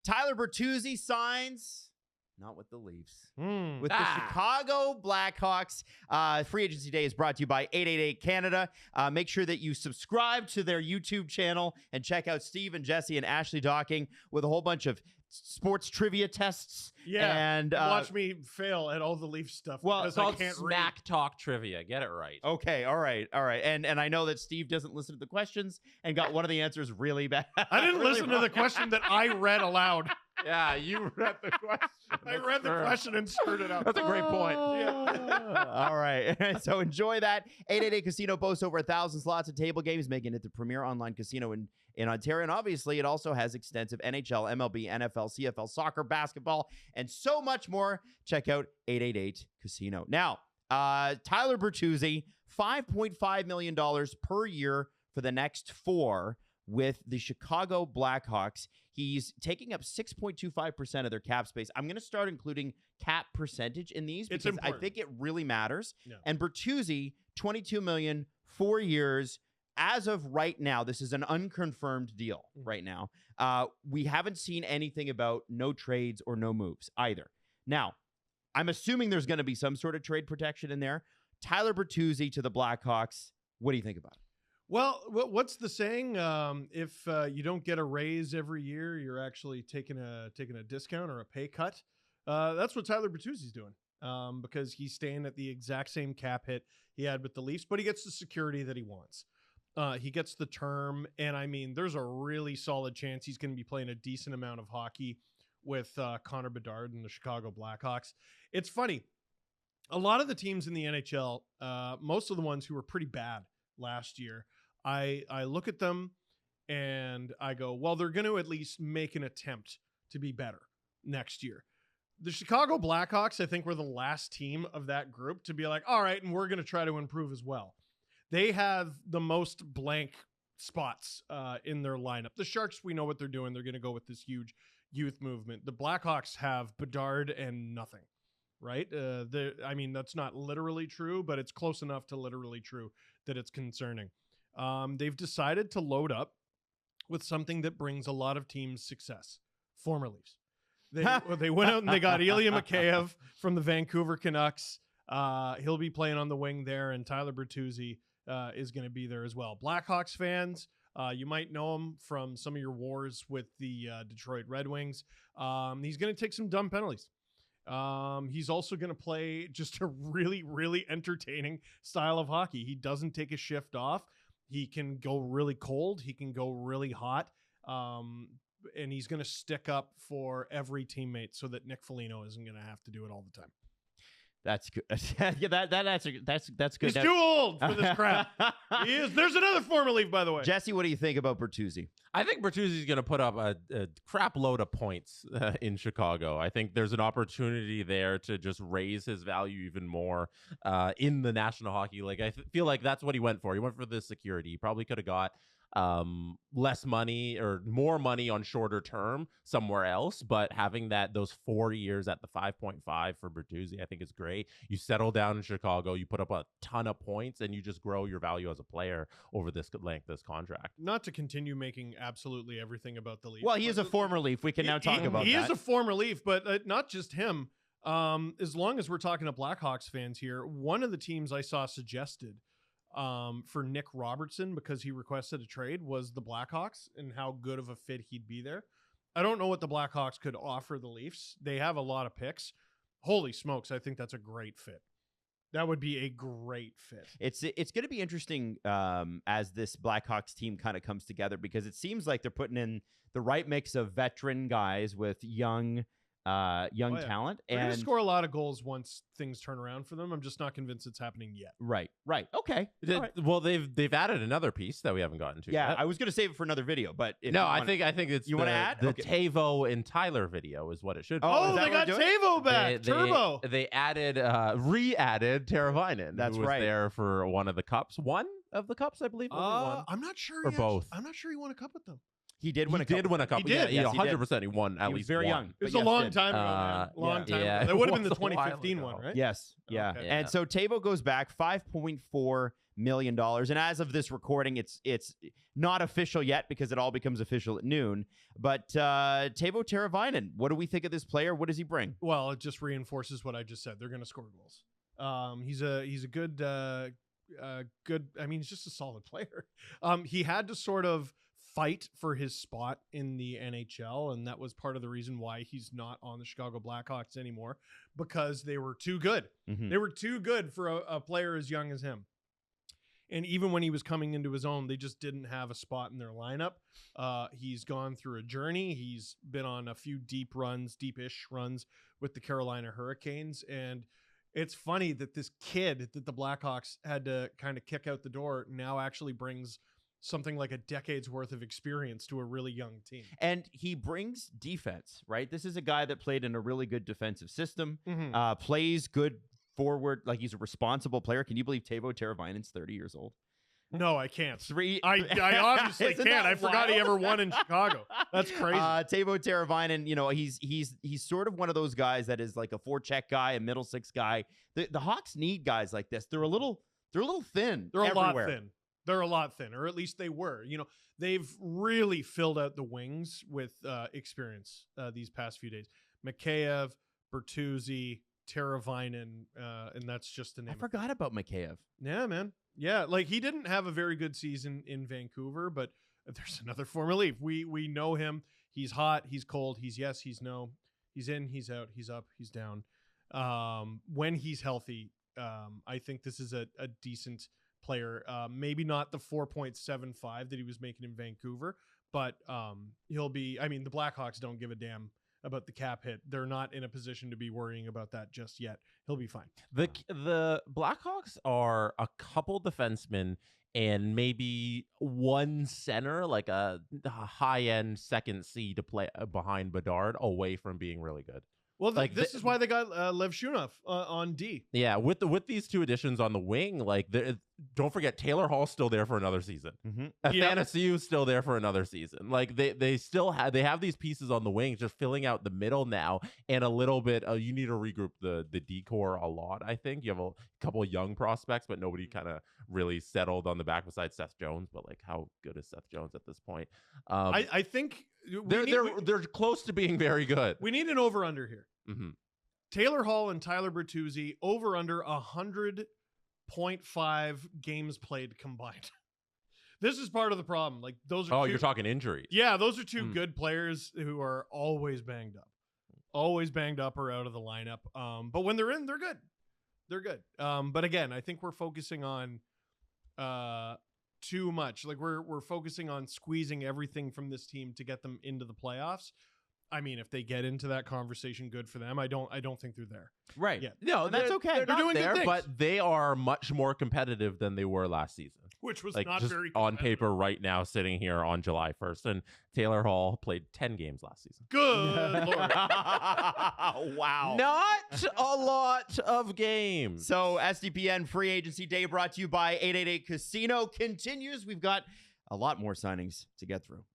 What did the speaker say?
Tyler Bertuzzi signs. Not with the Leafs. With the Chicago Blackhawks. Free Agency Day is brought to you by 888 Canada. Make sure that you subscribe to their YouTube channel and check out Steve and Jesse and Ashley Docking with a whole bunch of sports trivia tests. Yeah, and watch me fail at all the Leaf stuff. Well, it's because called I can't Smack Talk Trivia. Get it right. Okay, all right. And I know that Steve doesn't listen to the questions and got one of the answers really bad. I didn't really listen wrong. to the question that I read aloud. Yeah, you read the question. I read the question and screwed it up. That's a great point. All right. So enjoy that. 888 Casino boasts over 1,000 slots and table games, making it the premier online casino in Ontario. And obviously, it also has extensive NHL, MLB, NFL, CFL, soccer, basketball, and so much more. Check out 888 Casino. Now, Tyler Bertuzzi, $5.5 million per year for the next 4 with the Chicago Blackhawks. He's taking up 6.25% of their cap space. I'm going to start including cap percentage in these because I think it really matters. Yeah. And Bertuzzi, $22 million, 4 years. As of right now, this is an unconfirmed deal right now. We haven't seen anything about no trades or no moves either. Now, I'm assuming there's going to be some sort of trade protection in there. Tyler Bertuzzi to the Blackhawks. What do you think about it? Well, what's the saying? If you don't get a raise every year, you're actually taking a discount or a pay cut. That's what Tyler Bertuzzi's doing because he's staying at the exact same cap hit he had with the Leafs, but he gets the security that he wants. He gets the term, and I mean, there's a really solid chance he's going to be playing a decent amount of hockey with Connor Bedard and the Chicago Blackhawks. It's funny. A lot of the teams in the NHL, most of the ones who were pretty bad last year, I look at them and I go, well, they're going to at least make an attempt to be better next year. The Chicago Blackhawks, I think, were the last team of that group to be like, all right, and we're going to try to improve as well. They have the most blank spots in their lineup. The Sharks, we know what they're doing. They're going to go with this huge youth movement. The Blackhawks have Bedard and nothing, right? I mean, that's not literally true, but it's close enough to literally true that it's concerning. They've decided to load up with something that brings a lot of teams success. Former Leafs. They went out and they got Ilya Mikheyev from the Vancouver Canucks. He'll be playing on the wing there, and Tyler Bertuzzi is going to be there as well. Blackhawks fans, you might know him from some of your wars with the Detroit Red Wings. He's going to take some dumb penalties. He's also going to play just a really, really entertaining style of hockey. He doesn't take a shift off. He can go really cold. He can go really hot. And he's going to stick up for every teammate so that Nick Foligno isn't going to have to do it all the time. That's good. Yeah, that's good. He's too old for this crap. He is. There's another former Leaf, by the way. Jesse, what do you think about Bertuzzi? I think Bertuzzi's going to put up a crap load of points in Chicago. I think there's an opportunity there to just raise his value even more in the National Hockey League. I feel like that's what he went for. He went for the security. He probably could have got less money or more money on shorter term somewhere else, but having those 4 years at the 5.5 for Bertuzzi, I think is great. You settle down in Chicago, you put up a ton of points, and you just grow your value as a player over this length, this contract. Not to continue making absolutely everything about the Leafs. Well, he is a former Leaf. We can now talk about that. He is a former Leaf, but not just him. As long as we're talking to Blackhawks fans here, one of the teams I saw suggested for Nick Robertson, because he requested a trade, was the Blackhawks and how good of a fit he'd be there. I don't know what the Blackhawks could offer the Leafs. They have a lot of picks. Holy smokes, I think that's a great fit. That would be a great fit. It's going to be interesting as this Blackhawks team kind of comes together, because it seems like they're putting in the right mix of veteran guys with young talent. They're going to score a lot of goals once things turn around for them. I'm just not convinced it's happening yet. Right. Okay. Right. Well, they've added another piece that we haven't gotten to yet. I was going to save it for another video, but I think it's you want to add the Tavo and Tyler video is what it should be. Oh, they got Tavo back. Turbo. They added re-added Teravainen. That's who was right. there for one of the cups. One of the cups, I believe. Only one. I'm not sure. Or both. I'm not sure he won a cup with them. He did win a cup. He did. Yeah, 100%. He won at least very one. young. It was a long time ago, man. Long time ago. That would have been the 2015 one, right? Yes. Yeah. Okay. And so Tavo goes back $5.4 million. And as of this recording, it's not official yet because it all becomes official at noon. But Teuvo Teravainen, what do we think of this player? What does he bring? Well, it just reinforces what I just said. They're going to score goals. He's a good good. I mean, he's just a solid player. He had to sort of fight for his spot in the NHL, and that was part of the reason why he's not on the Chicago Blackhawks anymore, because they were too good. They were too good for a player as young as him. And even when he was coming into his own, they just didn't have a spot in their lineup. He's gone through a journey. He's been on a few deep-ish runs with the Carolina Hurricanes. And it's funny that this kid that the Blackhawks had to kind of kick out the door now actually brings something like a decade's worth of experience to a really young team. And he brings defense, right? This is a guy that played in a really good defensive system, plays good forward, like he's a responsible player. Can you believe Teuvo Teravainen's 30 years old? No, I can't. I obviously can't. I forgot he ever won in Chicago. That's crazy. Teuvo Teravainen, you know, he's sort of one of those guys that is like a forecheck guy, a middle six guy. The Hawks need guys like this. They're a little thin. They're a everywhere. lot thin. They're a lot thin, or at least they were. You know, they've really filled out the wings with experience these past few days. Mikheyev, Bertuzzi, Teravainen, and that's just the name. I forgot about Mikheyev. Yeah, man. Yeah, like he didn't have a very good season in Vancouver, but there's another form of relief. We know him. He's hot. He's cold. He's yes. He's no. He's in. He's out. He's up. He's down. When he's healthy, I think this is a decent player. Maybe not the 4.75 that he was making in Vancouver, but he'll be. I mean, the Blackhawks don't give a damn about the cap hit. They're not in a position to be worrying about that just yet. He'll be fine. The Blackhawks are a couple defensemen and maybe one center, like a high-end second C to play behind Bedard, away from being really good. Well, like this is why they got Lev Shunov on D. Yeah, with these two additions on the wing, like don't forget Taylor Hall's still there for another season. Athanasiou's still there for another season. Like they still have these pieces on the wing, just filling out the middle now, and a little bit. You need to regroup the D-core a lot. I think you have a couple of young prospects, but nobody kind of really settled on the back besides Seth Jones. But like, how good is Seth Jones at this point? I think they're close to being very good. We need an over/under here. Taylor Hall and Tyler Bertuzzi over/under 100.5 games played combined. This is part of the problem. Like those are. You're talking injuries. Yeah, those are two good players who are always banged up or out of the lineup. But when they're in, they're good. They're good. But again, I think we're focusing on too much. Like we're focusing on squeezing everything from this team to get them into the playoffs. I mean, if they get into that conversation, good for them. I don't think they're there. Right. Yeah. No, that's okay. They're doing there, good things. but they are much more competitive than they were last season. Which was like not just very on paper right now, sitting here on July 1st. And Taylor Hall played 10 games last season. Good Lord. Wow. Not a lot of games. So SDPN Free Agency Day brought to you by 888 Casino continues. We've got a lot more signings to get through.